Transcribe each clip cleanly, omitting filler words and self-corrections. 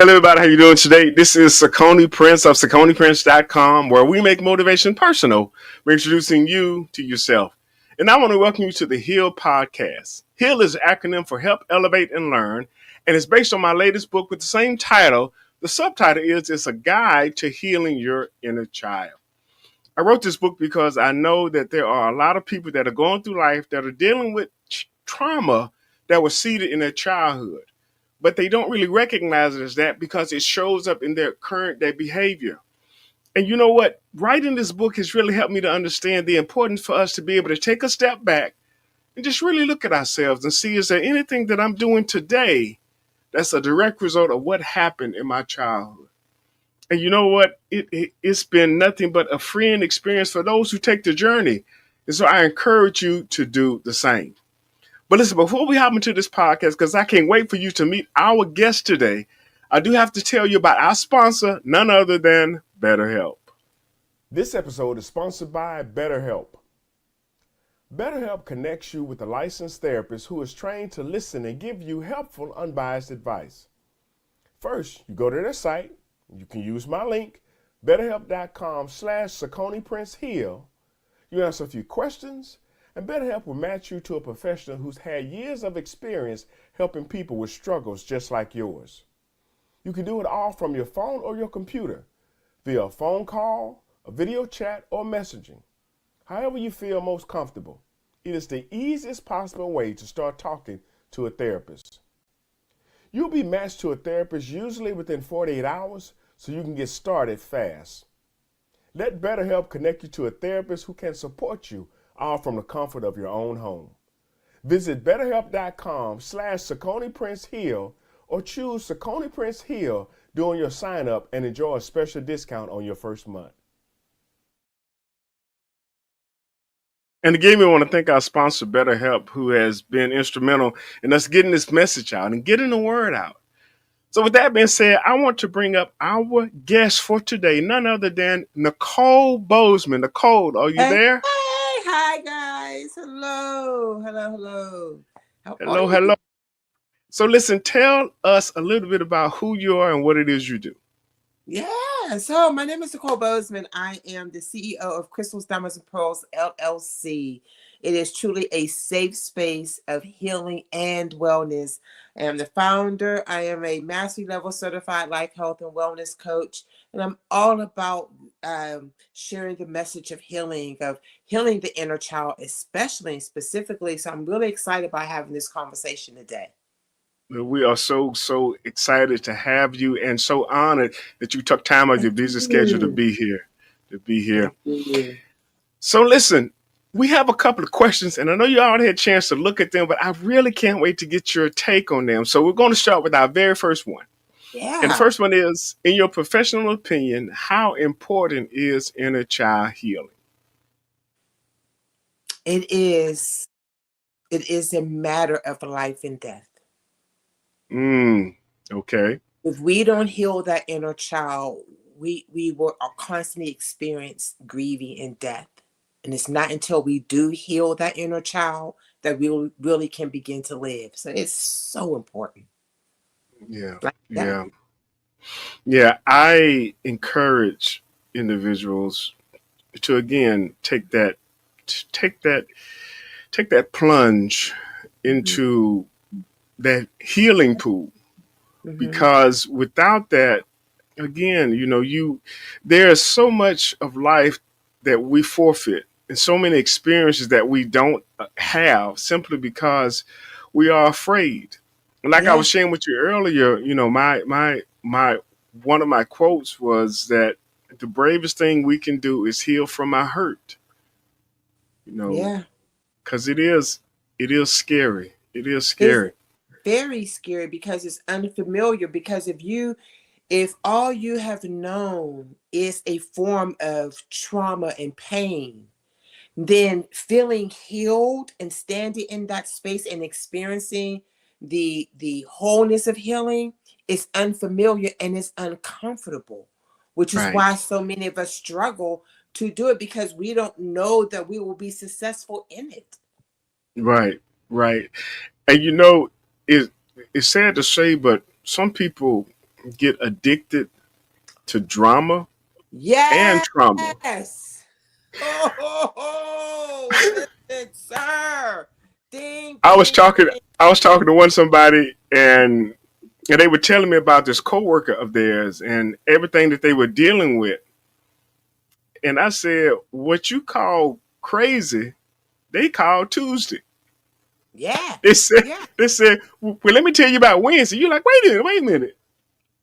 Hello, everybody. How you doing today? This is Sakoni Prince of SakoniPrince.com, where we make motivation personal. We're introducing you to yourself. And I want to welcome you to the H.E.A.L podcast. H.E.A.L is an acronym for Help, Elevate, and Learn, and it's based on my latest book with the same title. The subtitle is It's a Guide to Healing Your Inner Child. I wrote this book because I know that there are a lot of people that are going through life that are dealing with trauma that was seeded in their childhood, but they don't really recognize it as that because it shows up in their current day behavior. And you know what? Writing this book has really helped me to understand the importance for us to be able to take a step back and just really look at ourselves and see, is there anything that I'm doing today that's a direct result of what happened in my childhood? And you know what? It's been nothing but a freeing experience for those who take the journey. And so I encourage you to do the same. But listen, before we hop into this podcast, because I can't wait for you to meet our guest today, I do have to tell you about our sponsor, none other than BetterHelp. This episode is sponsored by BetterHelp. BetterHelp connects you with a licensed therapist who is trained to listen and give you helpful, unbiased advice. First, you go to their site. You can use my link, betterhelp.com/SakoniPrinceHeal. You answer a few questions, and BetterHelp will match you to a professional who's had years of experience helping people with struggles just like yours. You can do it all from your phone or your computer, via a phone call, a video chat, or messaging. However you feel most comfortable. It is the easiest possible way to start talking to a therapist. You'll be matched to a therapist usually within 48 hours, so you can get started fast. Let BetterHelp connect you to a therapist who can support you, all from the comfort of your own home. Visit betterhelp.com/SakoniPrinceHeal or choose Sakoni Prince Heal during your sign up and enjoy a special discount on your first month. And again, we want to thank our sponsor, BetterHelp, who has been instrumental in us getting this message out and getting the word out. So with that being said, I want to bring up our guest for today, none other than Nicole Bozeman. Nicole, are you Hey, there? hi guys. Hello. How are Hello, you? hello. So listen, tell us a little bit about who you are and what it is you do. Yeah, so my name is Nicole Bozeman. I am the CEO of Crystals, Diamonds, and Pearls, LLC. It is truly a safe space of healing and wellness. I am the founder. I am a mastery level certified life, health, and wellness coach. And I'm all about sharing the message of healing the inner child, especially and specifically. So I'm really excited about having this conversation today. We are so excited to have you and so honored that you took time out of Thank your busy schedule to you. be here. To be here. Thank you. So listen, we have a couple of questions, and I know you already had a chance to look at them, but I really can't wait to get your take on them. So we're going to start with our very first one. And the Yeah. first one is, in your professional opinion, how important is inner child healing? It is. It is a matter of life and death. Okay. If we don't heal that inner child, we will are constantly experience grieving and death. And it's not until we do heal that inner child that we really can begin to live. So it's so important. Yeah. Like that. Yeah. Yeah. I encourage individuals to again take that take that plunge Hmm. into that healing pool, Hmm. because without that, again, there's so much of life that we forfeit and so many experiences that we don't have simply because we are afraid. And like I Yeah. was sharing with you earlier, my one of my quotes was that the bravest thing we can do is heal from our hurt. You know, Yeah. because it is scary. It is It's scary. very scary because it's unfamiliar. Because if all you have known is a form of trauma and pain, then feeling healed and standing in that space and experiencing the wholeness of healing is unfamiliar and it's uncomfortable, which is why Right. so many of us struggle to do it because we don't know that we will be successful in it. Right. Right. And it it's sad to say, but some people get addicted to drama and trauma. Yes. Oh, listen, sir. Ding, I was ding, talking ding. I was talking to one somebody, and they were telling me about this coworker of theirs and everything that they were dealing with. And I said, what you call crazy, they call Tuesday. Yeah. They said, Yeah. well, let me tell you about Wednesday. You're like, wait a minute.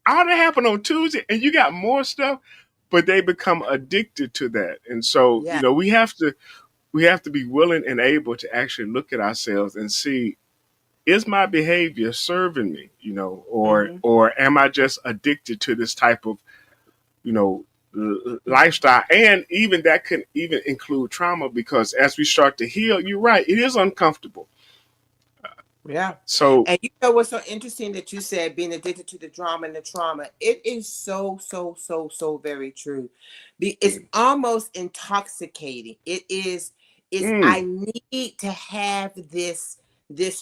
All that happened on Tuesday and you got more stuff, but they become addicted to that. And so, Yeah. we have to be willing and able to actually look at ourselves and see, is my behavior serving me, or Mm-hmm. am I just addicted to this type of, you know, lifestyle? And even that can even include trauma, because as we start to heal, you're right, it is uncomfortable. Yeah. So, And you know what's so interesting that you said being addicted to the drama and the trauma? It is so, so, so, so very true. It's mm, almost intoxicating. It's I mm, need to have this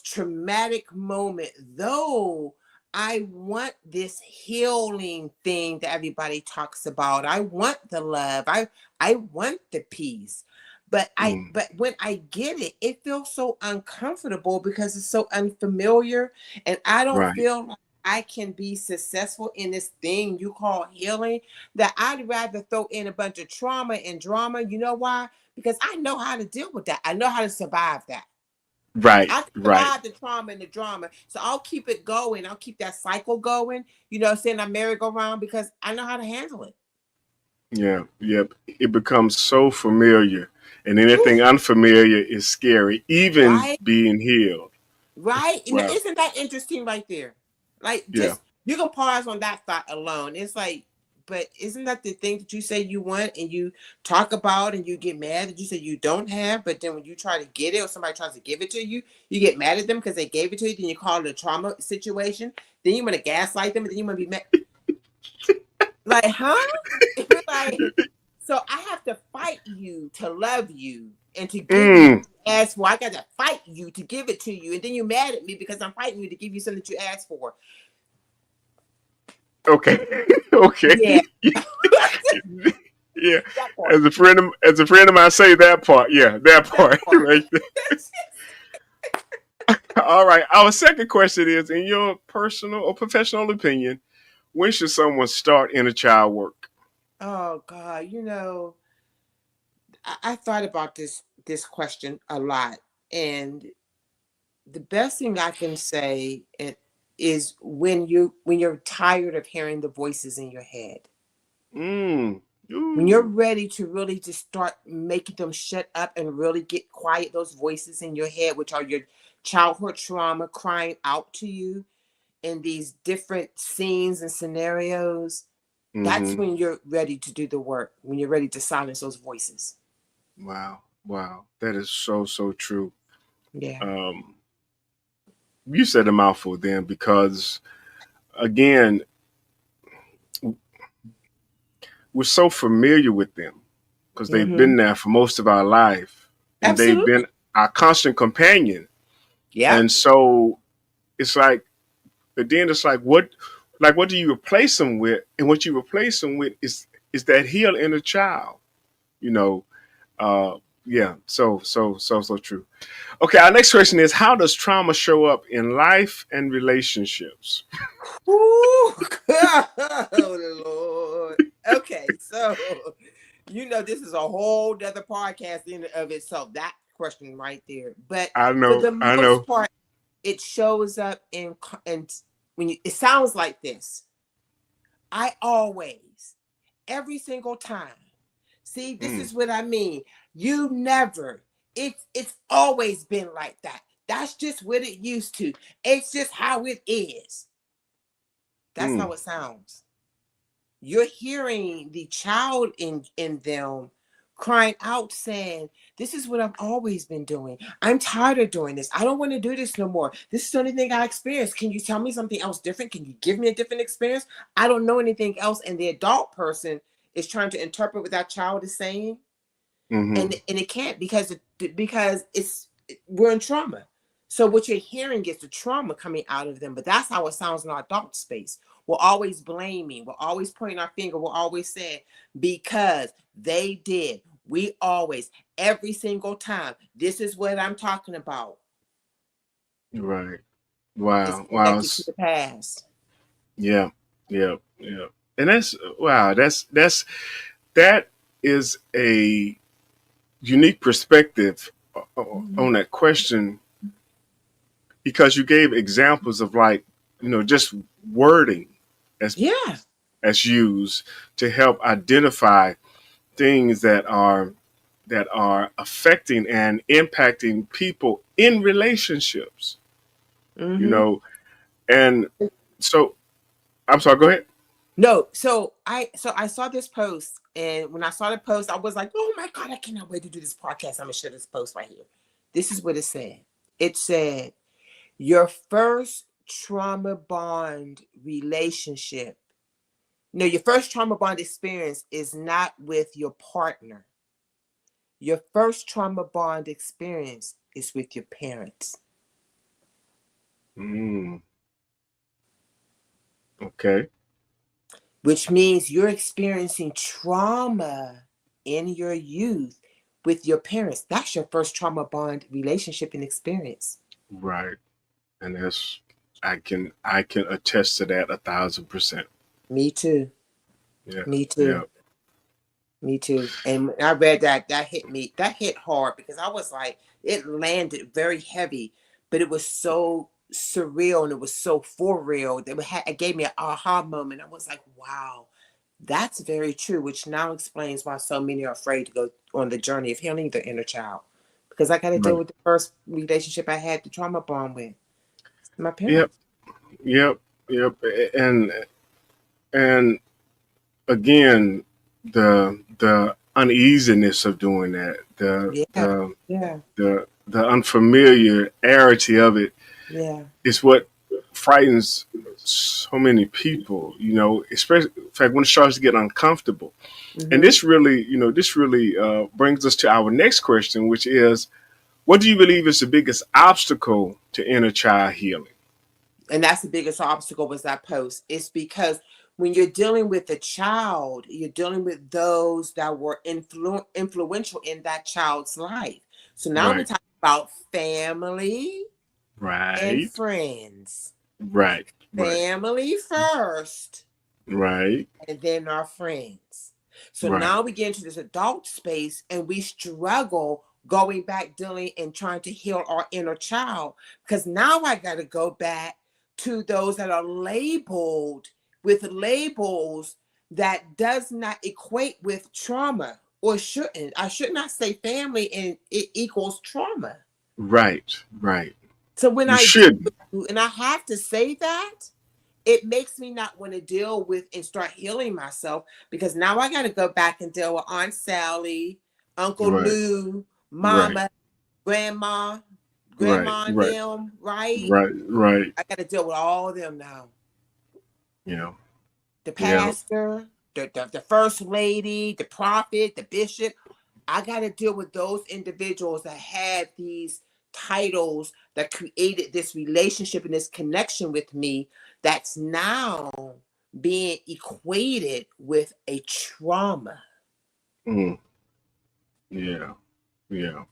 traumatic moment, though I want this healing thing that everybody talks about. I want the love. I want the peace. mm, But when I get it, it feels so uncomfortable because it's so unfamiliar, and I don't right, feel like I can be successful in this thing you call healing, that I'd rather throw in a bunch of trauma and drama. You know why? Because I know how to deal with that. I know how to survive that. right, I can right. survive the trauma and the drama. So I'll keep it going. I'll keep that cycle going, saying I merry-go-round, because I know how to handle it. Yeah, yep. It becomes so familiar, and anything Whew, unfamiliar is scary, even right? being healed. Right? And Wow. isn't that interesting right there? Like, Yeah. just you can pause on that thought alone. It's like, but isn't that the thing that you say you want and you talk about and you get mad that you say you don't have, but then when you try to get it or somebody tries to give it to you get mad at them because they gave it to you, then you call it a trauma situation, then you want to gaslight them, and then you want to be mad. Like, huh? Like, so I have to fight you to love you and to give you Mm. what you ask for. I got to fight you to give it to you. And then you're mad at me because I'm fighting you to give you something that you asked for. Okay. Okay. Yeah. Yeah. That part. As a friend of mine, say that part. Yeah, that That part part. right there. All right. Our second question is: in your personal or professional opinion, when should someone start inner child work? Oh God, I thought about this question a lot. And the best thing I can say is when you're tired of hearing the voices in your head. Mm. When you're Ooh. ready to really just start making them shut up and really get quiet, those voices in your head, which are your childhood trauma crying out to you in these different scenes and scenarios, that's Mm-hmm. when you're ready to do the work, when you're ready to silence those voices. Wow. Wow. That is so so true. Yeah. Um, you said a mouthful then, because again, we're so familiar with them because they've Mm-hmm. been there for most of our life, and they've Absolutely. been our constant companion. Yep. And so it's like, but then it's like what do you replace them with? And what you replace them with is that healed inner child. You know, uh, yeah. So true. Okay, our next question is: how does trauma show up in life and relationships? Ooh, oh Lord. Okay, so this is a whole other podcast in and of itself. That question right there. But I for know, the I most know. part, it shows up in when it sounds like this. I always, every single time. See, this Mm, is what I mean. You never. It's always been like that. That's just what it used to. It's just how it is. That's mm, how it sounds. You're hearing the child in them crying out, saying, this is what I've always been doing. I'm tired of doing this. I don't want to do this no more. This is the only thing I experienced. Can you tell me something else different? Can you give me a different experience? I don't know anything else. And the adult person is trying to interpret what that child is saying, mm-hmm. and it can't, because it's we're in trauma. So what you're hearing is the trauma coming out of them, but that's how it sounds in our adult space. We're always blaming, we're always pointing our finger, we're always saying, because they did. We always, every single time. This is what I'm talking about. Right. It's Wow. Wow. connected to the past. Yeah. Yeah. Yeah. And that's wow. That is a unique perspective Mhm. on that question, because you gave examples of, like, just wording as Yeah. used to help identify things that are affecting and impacting people in relationships. You Mm-hmm. know, and so I'm sorry. Go ahead. No, so I saw this post, and when I saw the post, I was like, "Oh my god, I cannot wait to do this podcast." I'm gonna share this post right here. This is what it said. It said, "Your first trauma bond relationship, no, your first trauma bond experience is not with your partner. Your first trauma bond experience is with your parents." Mm, okay. Which means you're experiencing trauma in your youth with your parents. That's your first trauma bond relationship and experience. Right. And that's I can attest to that 1,000%. Me too. Yeah. Me Yeah. too. Me too. And when I read that, that hit me. That hit hard because I was like, it landed very heavy, but it was so surreal and it was so for real. It gave me an aha moment. I was like, wow, that's very true, which now explains why so many are afraid to go on the journey of healing their inner child. Because I got to deal Right. with the first relationship I had the trauma bond with my Yep. parents. Yep. Yep. And again, the uneasiness of doing that, the Yeah, the yeah, the unfamiliarity of it yeah. is what frightens so many people. Especially, in fact, when it starts to get uncomfortable. And Hmm. this really brings us to our next question, which is, what do you believe is the biggest obstacle to inner child healing? And that's the biggest obstacle was that post. It's because when you're dealing with a child, you're dealing with those that were influential in that child's life. So now we're Right. talking about family and Right. friends. Right. Right. Family first, Right. and then our friends. So Right. now we get into this adult space and we struggle going back, dealing and trying to heal our inner child. Because now I got to go back to those that are labeled with labels that does not equate with trauma, or shouldn't. I should not say family and it equals trauma. Right. Right. So when You I do, should. and I have to say that, it makes me not want to deal with and start healing myself, because now I got to go back and deal with Aunt Sally, Uncle Right. Lou, Right. Mama, Grandma, Right. Grandma and Right. them, right? Right. Right. I got to deal with all of them now. Yeah. The Yeah. pastor, the first lady, the prophet, the bishop. I got to deal with those individuals that had these titles that created this relationship and this connection with me that's now being equated with a trauma. Mm, yeah. Yeah.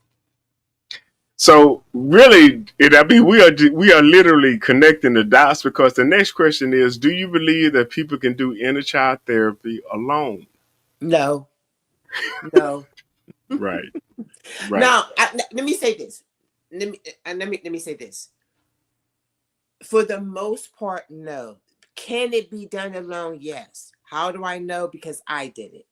So really, we are literally connecting the dots, because the next question is: do you believe that people can do inner child therapy alone? No, no. Right. Right. Now, let me say this. Let me say this. For the most part, no. Can it be done alone? Yes. How do I know? Because I did it.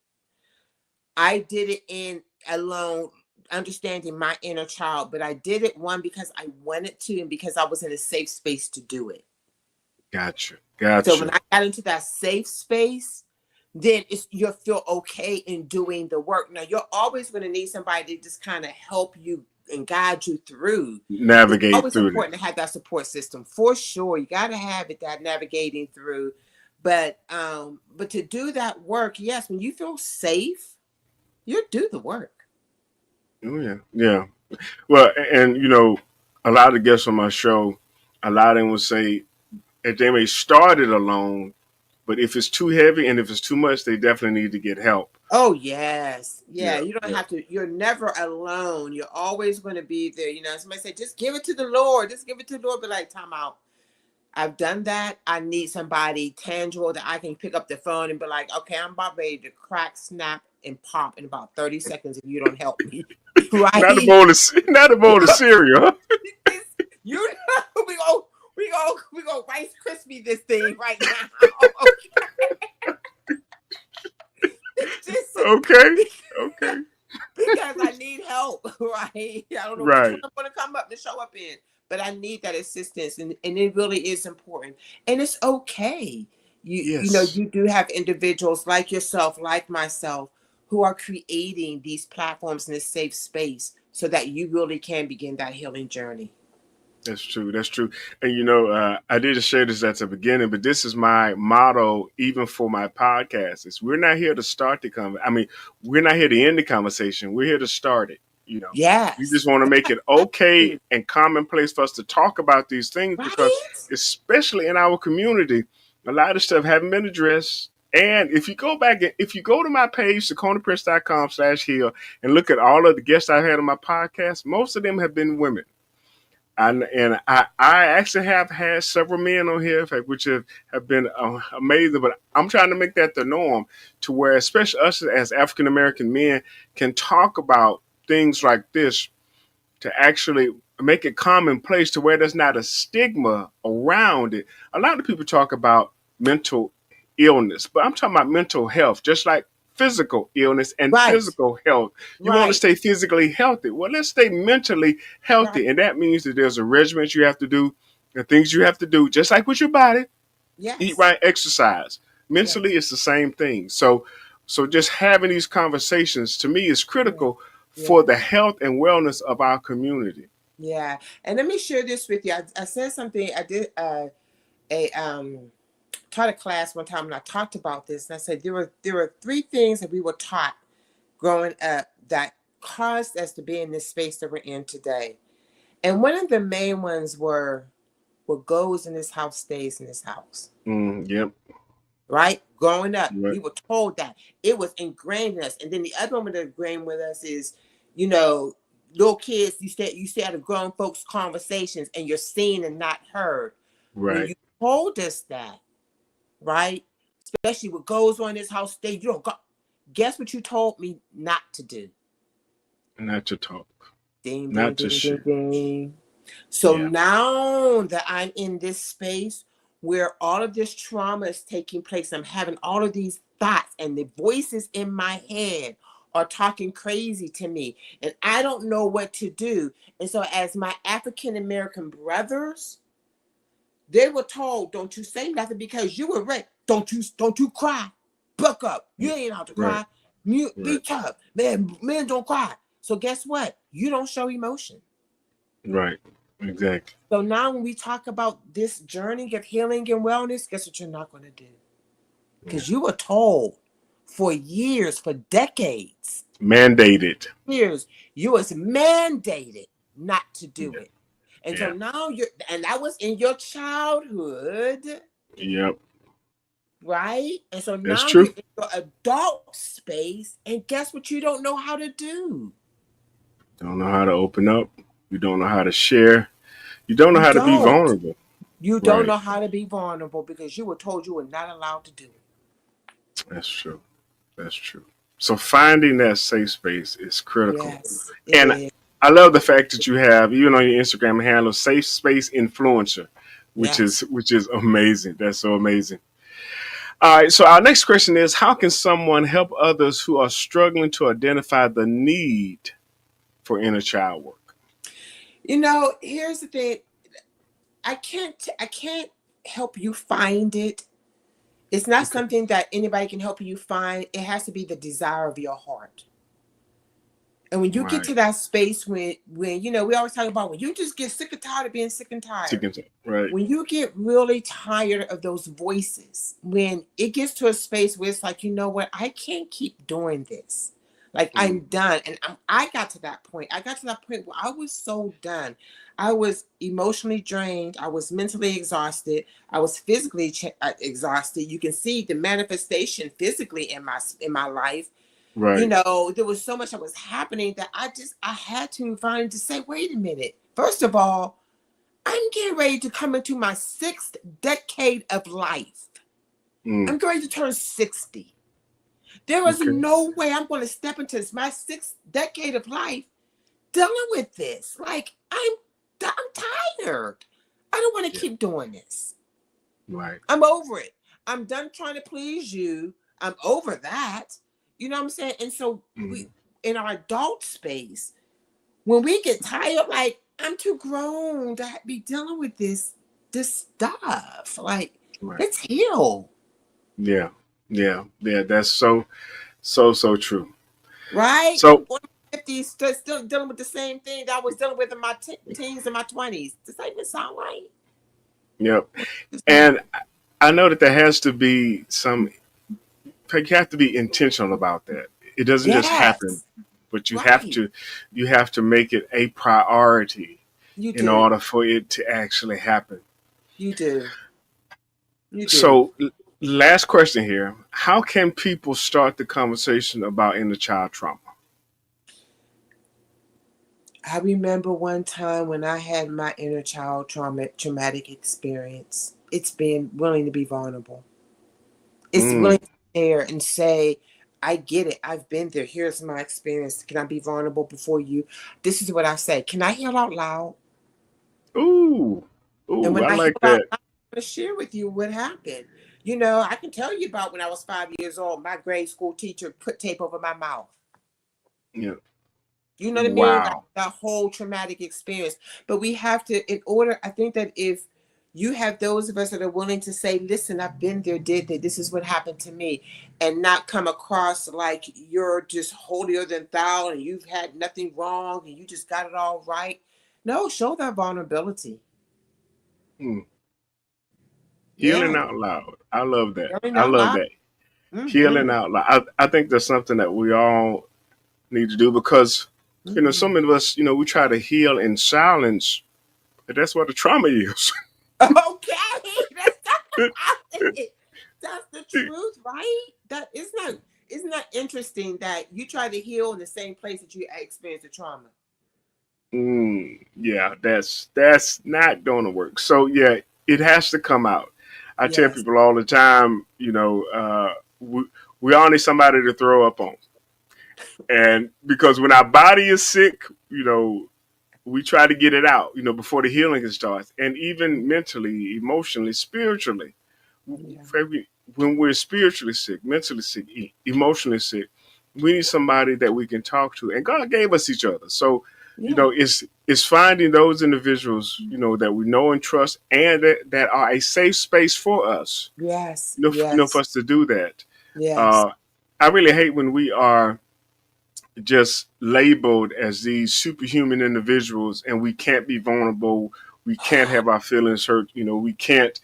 I did it in alone, understanding my inner child, but I did it one because I wanted to and because I was in a safe space to do it. Gotcha. So when Gotcha. I got into that safe space, then you'll feel okay in doing the work. Now you're always going to need somebody to just kind of help you and guide you through. It's Navigate always through that. important to have that support system for sure. You got to have it, that navigating through. But to do that work, yes, when you feel safe, you do the work. Oh yeah. Yeah. Well, and a lot of the guests on my show, a lot of them would say that they may start it alone, but if it's too heavy and if it's too much, they definitely need to get help. Oh yes. Yeah, Yeah, you don't yeah, have to, you're never alone. You're always going to be there. You know, somebody say, just give it to the Lord. Just give it to the Lord. Be like, time out. I've done that. I need somebody tangible that I can pick up the phone and be like, okay, I'm about ready to crack, snap, and pop in about 30 seconds if you don't help me. not a Right? bowl of not a bowl of cereal. Huh? You know, we go Rice Krispie this thing right now. Just Okay, okay, because I need help, right? I don't know which one right. I'm going to come up to show up in, but I need that assistance, and it really is important, and it's okay. You know, Yes, you do have individuals like yourself, like myself, who are creating these platforms in this safe space so that you really can begin that healing journey. that's true. That's true. And I did just share this at the beginning, but this is my motto, even for my podcast. Is we're not here to start the we're not here to end the conversation. We're here to start it. We Yes. just want to make it okay and commonplace for us to talk about these things because, Right? especially in our community, a lot of stuff haven't been addressed. And if you go to my page, secondprince.com/heal, and look at all of the guests I've had on my podcast, most of them have been women. I actually have had several men on here, in fact, which have been amazing. But I'm trying to make that the norm, to where, especially us as African American men, can talk about things like this to actually make it commonplace to where there's not a stigma around it. A lot of people talk about mental illness, but I'm talking about mental health, just like physical illness and Right. physical health. You want to Right. stay physically healthy. Well, let's stay mentally Right. healthy. And that means that there's a regimen you have to do, the things you have to do, just like with your body, eat Yes. right, exercise. Yeah. Mentally, it's the same thing. So just having these conversations to me is Yeah. critical for Yeah. the health and wellness of our community. Yeah. And let me share this with you. I said something. I did a taught a class one time, and I talked about this. And I said there were three things that we were taught growing up that caused us to be in this space that we're in today. And one of the main ones were, what goes in this house stays in this house. Yep. Right? Growing up, Right. we were told that. It was ingrained in us. And then the other one that ingrained with us is, you know, little kids, you stay out of grown folks' conversations and you're seen and not heard. When Right. you told us that, right? Especially what goes on in this house, stay, you don't go. Guess what you told me not to do? Not to talk. Ding, ding, Not to ding, ding, share. ding. So Yeah. now that I'm in this space where all of this trauma is taking place, I'm having all of these thoughts, and the voices in my head are talking crazy to me, and I don't know what to do. And so, as my African American brothers, they were told, "Don't you say nothing because you were raped. Don't you cry. Buck up. You ain't out to Right. cry. You be Right. tough, man. Men don't cry." So guess what? You don't show emotion. Right. Exactly. So now when we talk about this journey of healing and wellness, guess what you're not going to do? Yeah. Because you were told for years, for decades, Mandated. years, you was mandated not to do Yeah. it. And so Yeah. now and that was in your childhood, Yep. right? And so That's now true. you're in your adult space, and guess what you don't know how to do? Don't know how to open up. You don't know how to share. You don't know You how to be don't. vulnerable. You don't Right. know how to be vulnerable because you were told you were not allowed to do it. That's true. That's true. So finding that safe space is critical. Yes, it And is. I love the fact that you have, even on your Instagram handle, safe space influencer, Yes. which is amazing. That's so amazing. All right. So our next question is, how can someone help others who are struggling to identify the need for inner child work? You know, here's the thing. I can't help you find it. It's not Okay. something that anybody can help you find. It has to be the desire of your heart. And when you get Right. to that space when we always talk about when you just get sick and tired of being sick and tired. Chicken. Right. When you get really tired of those voices, when it gets to a space where it's like, you know what, I can't keep doing this. Like, Mm. I'm done. And I got to that point. I got to that point where I was so done. I was emotionally drained. I was mentally exhausted. I was physically exhausted. You can see the manifestation physically in my life. You Right. know, there was so much that was happening that I had to find to say, wait a minute. First of all, I'm getting ready to come into my 6th decade of life. Mm. I'm going to turn 60. There is Okay. no way I'm going to step into my 6th decade of life dealing with this. Like, I'm tired. I don't want to Yeah. keep doing this. Right. I'm over it. I'm done trying to please you. I'm over that. You know what I'm saying? And so we, Mm. in our adult space, when we get tired, like, I'm too grown to be dealing with this stuff. Like, Right. let's heal. Yeah. Yeah. Yeah. That's so true. Right? I'm So, going to my 50s, still dealing with the same thing that I was dealing with in my teens and my 20s. Does that even sound right? yep. Does that- And I know that there has to be some. You have to be intentional about that. It doesn't just happen, Yes. but Right. you have to make it a priority You in do. order for it to actually happen. You do. You do. So, last question here: how can people start the conversation about inner child trauma? I remember one time when I had my inner child traumatic experience. It's being willing to be vulnerable. It's Mm. willing to share and say, I get it. I've been there. Here's my experience. Can I be vulnerable before you? This is what I say. Can I heal out loud? Ooh, And ooh, when I I heal like out that. loud, I'm going to share with you what happened. You know, I can tell you about when I was 5 years old. My grade school teacher put tape over my mouth. Yeah. You know what I mean? Like Wow. that whole traumatic experience. But we have to, in order, I think that if you have those of us that are willing to say, listen, I've been there, did that, this is what happened to me, and not come across like you're just holier than thou and you've had nothing wrong and you just got it all right. No, show that vulnerability. Mm. Healing Yeah. out loud. I love that. Yelling I out love loud. that. Mm-hmm. Healing out loud. I think that's something that we all need to do because, so Mm-hmm. many of us, we try to heal in silence, but that's what the trauma is. Okay. That's that's the truth, right? That isn't that interesting that you try to heal in the same place that you experienced the trauma. Yeah, that's not going to work. So yeah, it has to come out. I tell Yes. people all the time, we all need somebody to throw up on, and because when our body is sick, we try to get it out, before the healing starts, and even mentally, emotionally, spiritually. Yeah. When we're spiritually sick, mentally sick, emotionally sick, we need somebody that we can talk to, and God gave us each other. So, Yeah. it's finding those individuals, that we know and trust, and that are a safe space for us, Yes. for Yes. us to do that. Yes. Uh, I really hate when we are just labeled as these superhuman individuals and we can't be vulnerable, we can't have our feelings hurt, we can't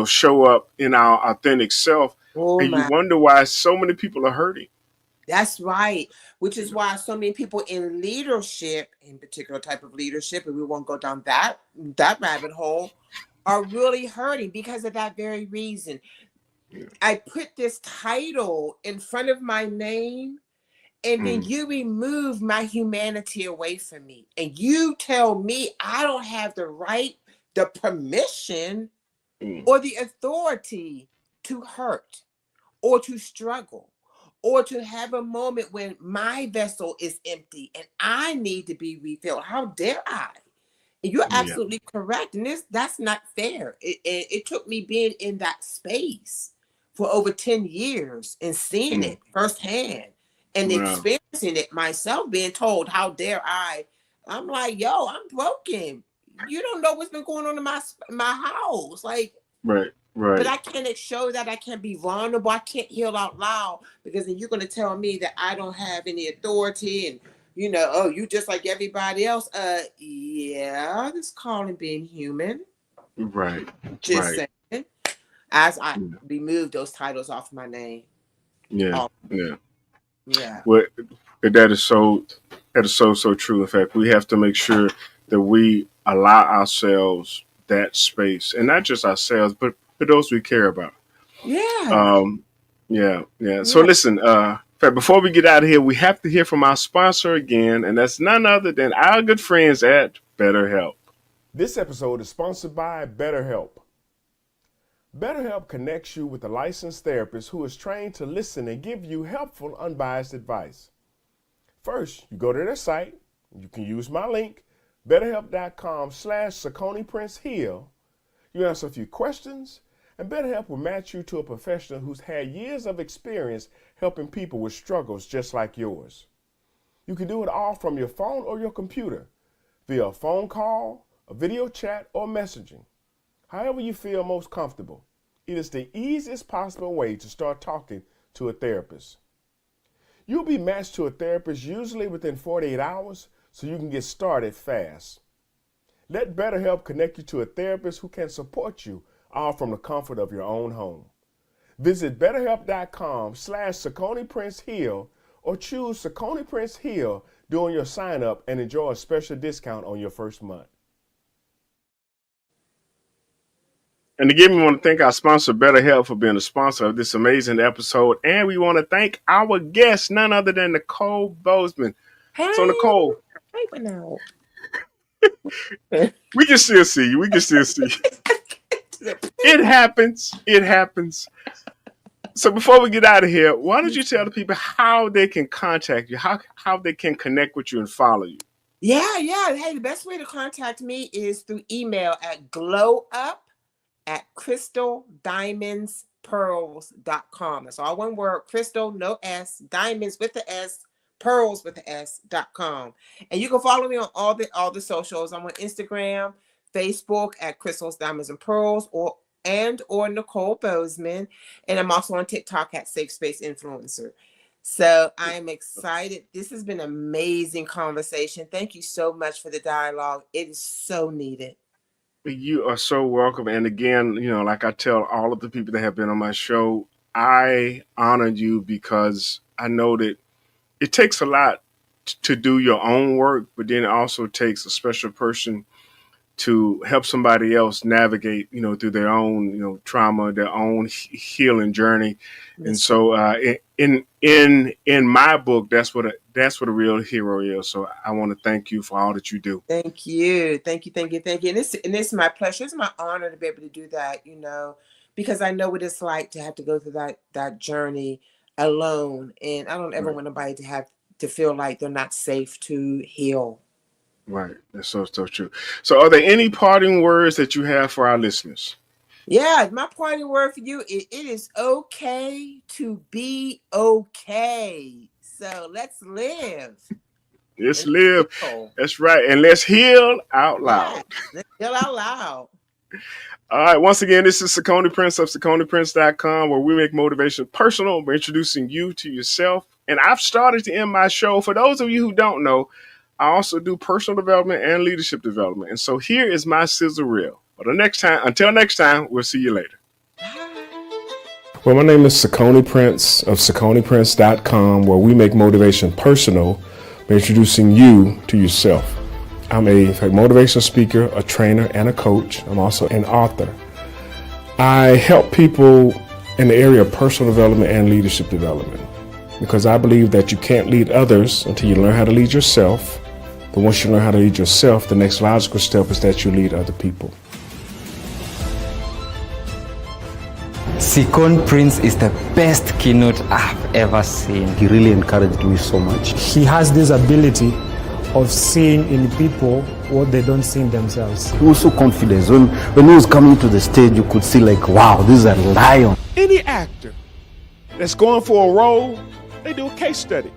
show up in our authentic self, Oh and you my. wonder why so many people are hurting. That's right. Which you is know why so many people in leadership, in particular type of leadership, and we won't go down that rabbit hole, are really hurting because of that very reason. yeah. I put this title in front of my name, and then mm, you remove my humanity away from me. And you tell me I don't have the right, the permission, mm, or the authority to hurt or to struggle or to have a moment when my vessel is empty and I need to be refilled. How dare I? And you're yeah. absolutely correct. And that's not fair. It took me being in that space for over 10 years and seeing mm, it firsthand and wow. experiencing it myself, being told, how dare I? I'm like, yo, I'm broken. You don't know what's been going on in my house. Like, Right, but right, I can't show that. I can't be vulnerable. I can't heal out loud because then you're going to tell me that I don't have any authority and, oh, you just like everybody else. Yeah, this calling being human. right, Just right. saying. As I Yeah, remove those titles off my name. yeah, Oh, yeah. yeah. Well, That is so true. In fact, we have to make sure that we allow ourselves that space, and not just ourselves, but for those we care about. Yeah. Um, yeah. So Yeah. listen, in fact, before we get out of here, we have to hear from our sponsor again, and that's none other than our good friends at BetterHelp. This episode is sponsored by BetterHelp. BetterHelp connects you with a licensed therapist who is trained to listen and give you helpful, unbiased advice. First, you go to their site. You can use my link, betterhelp.com/SaconiPrinceHeal. You answer a few questions, and BetterHelp will match you to a professional who's had years of experience helping people with struggles just like yours. You can do it all from your phone or your computer, via a phone call, a video chat, or messaging. However you feel most comfortable. It is the easiest possible way to start talking to a therapist. You'll be matched to a therapist usually within 48 hours, so you can get started fast. Let BetterHelp connect you to a therapist who can support you, all from the comfort of your own home. Visit betterhelp.com/SaconiPrinceHeal or choose Saconi Prince Heal during your sign up and enjoy a special discount on your first month. And again, we want to thank our sponsor, BetterHelp, for being a sponsor of this amazing episode. And we want to thank our guest, none other than Nicole Bozeman. Hey. So, Nicole, Now. we can still see you. It happens. So before we get out of here, why don't you tell the people how they can contact you, how they can connect with you and follow you? Yeah. Hey, the best way to contact me is through email at glowup@crystaldiamondspearls.com. That's all one word, crystal, no S, diamonds with the S, pearls with the S.com. And you can follow me on all the socials. I'm on Instagram, Facebook at Crystals, Diamonds, and Pearls, or Nicole Bozeman. And I'm also on TikTok at Safe Space Influencer. So I'm excited. This has been an amazing conversation. Thank you so much for the dialogue. It is so needed. You are so welcome. And again, like I tell all of the people that have been on my show, I honor you because I know that it takes a lot to do your own work, but then it also takes a special person to help somebody else navigate, through their own, trauma, their own healing journey. And so, in my book, that's what a real hero is. So I want to thank you for all that you do. Thank you. And it's my pleasure. It's my honor to be able to do that, because I know what it's like to have to go through that journey alone. And I don't ever want anybody to have to feel like they're not safe to heal. Right. That's so true. So are there any parting words that you have for our listeners? Yeah, my parting word for you, it is okay to be okay. So let's live. Let's live. That's right. And let's heal out loud. Let's heal out loud. All right. Once again, this is Saconi Prince of SaconiPrince.com, where we make motivation personal by introducing you to yourself. And I've started to end my show. For those of you who don't know, I also do personal development and leadership development. And so here is my sizzle reel. But until next time, we'll see you later. Well, my name is Saconi Prince of SaconiPrince.com, where we make motivation personal by introducing you to yourself. I'm a motivational speaker, a trainer, and a coach. I'm also an author. I help people in the area of personal development and leadership development because I believe that you can't lead others until you learn how to lead yourself. But once you learn how to lead yourself, the next logical step is that you lead other people. Saconi Prince is the best keynote I've ever seen. He really encouraged me so much. He has this ability of seeing in people what they don't see in themselves. He was so confident. When he was coming to the stage, you could see like, wow, this is a lion. Any actor that's going for a role, they do a case study.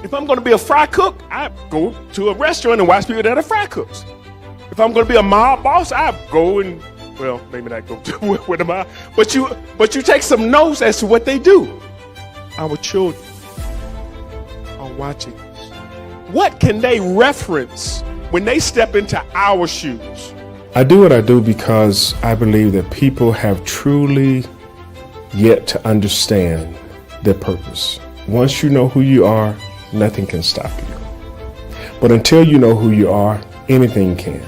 If I'm going to be a fry cook, I go to a restaurant and watch people that are fry cooks. If I'm going to be a mob boss, I go and, well, maybe not go to where the mob, but you take some notes as to what they do. Our children are watching us. What can they reference when they step into our shoes? I do what I do because I believe that people have truly yet to understand their purpose. Once you know who you are, nothing can stop you. But until you know who you are, anything can.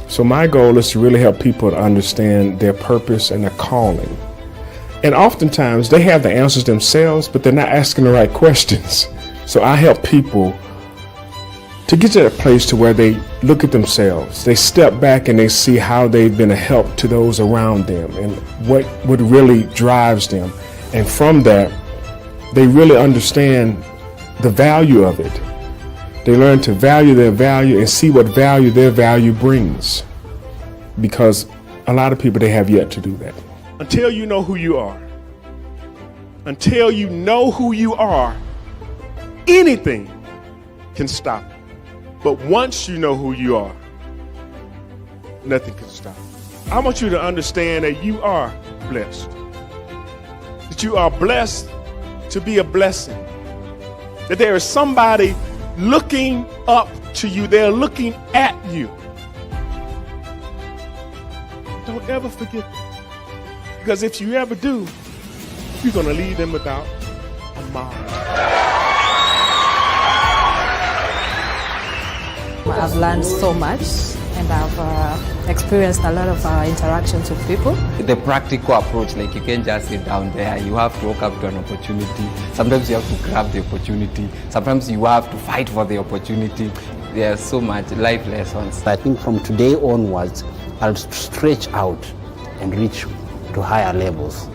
So my goal is to really help people to understand their purpose and their calling. And oftentimes they have the answers themselves, but they're not asking the right questions. So I help people to get to that place to where they look at themselves, they step back and they see how they've been a help to those around them and what really drives them. And from that, they really understand the value of it. They learn to value their value and see what value their value brings. Because a lot of people, they have yet to do that. Until you know who you are, anything can stop you. But once you know who you are, nothing can stop you. I want you to understand that you are blessed. That you are blessed to be a blessing. That there is somebody looking up to you. They're looking at you. Don't ever forget that. Because if you ever do, you're going to leave them without a mind. I've learned so much and I've experienced a lot of interactions with people. The practical approach, like you can't just sit down there, you have to walk up to an opportunity. Sometimes you have to grab the opportunity. Sometimes you have to fight for the opportunity. There's so much life lessons. I think from today onwards, I'll stretch out and reach to higher levels.